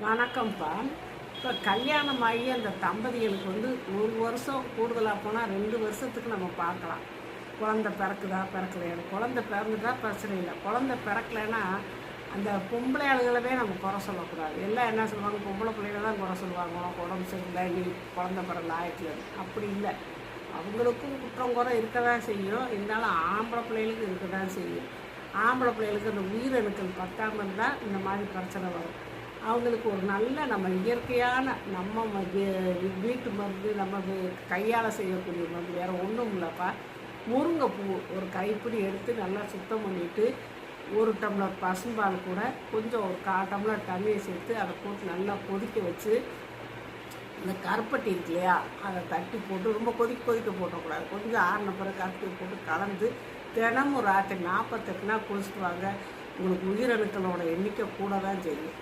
வணக்கம்ப்பா. இப்போ கல்யாணமாகி அந்த தம்பதிகளுக்கு ஒரு வருஷம் கூடுதலாக போனால் 2 வருஷத்துக்கு நம்ம பார்க்கலாம். குழந்த பிறக்குதா பிறக்கலையா, குழந்த பிறந்துட்டா பிரச்சனை இல்லை. குழந்த பிறக்கலைன்னா அந்த பொம்பளை ஆளுகளவே நம்ம குறை சொல்லக்கூடாது. எல்லாம் என்ன சொல்லுவாங்க, பொம்பளை பிள்ளைகளை தான் குறை சொல்லுவாங்க. உனக்கு உடம்பு சரியில்லை, நீ குழந்த பிறகு ஆயிடுச்சு. அப்படி இல்லை, அவங்களுக்கும் குற்றம் குறை இருக்க தான் செய்யும். இருந்தாலும் ஆம்பளை பிள்ளைகளுக்கு இருக்க தான் செய்யும். ஆம்பளை பிள்ளைகளுக்கு அந்த உயிரணுக்கள் பத்தாமல் இருந்தால் இந்த மாதிரி பிரச்சனை வரும். அவங்களுக்கு ஒரு நல்ல நம்ம இயற்கையான நம்ம வீட்டு மருந்து, நம்ம கையால் செய்யக்கூடிய மருந்து வேறு ஒன்றும் இல்லைப்பா. முருங்கைப்பூ ஒரு கைப்பிடி எடுத்து நல்லா சுத்தம் பண்ணிவிட்டு, 1 டம்ளர் பசும்பால் கூட கொஞ்சம் ஒரு 1/4 டம்ளர் தண்ணியை சேர்த்து அதை போட்டு நல்லா கொதிக்க வச்சு, இந்த கருப்பட்டி இருக்கு இல்லையா, அதை தட்டி போட்டு ரொம்ப கொதிக்க போட்டக்கூடாது. கொஞ்சம் ஆறின பிறகு கருப்பட்டி போட்டு கலந்து தினமும் ராத்திரி 48 நாள் குளிச்சுட்டு வாங்க. உங்களுக்கு உயிரணுக்களோட எண்ணிக்கை கூட தான் செய்யும்.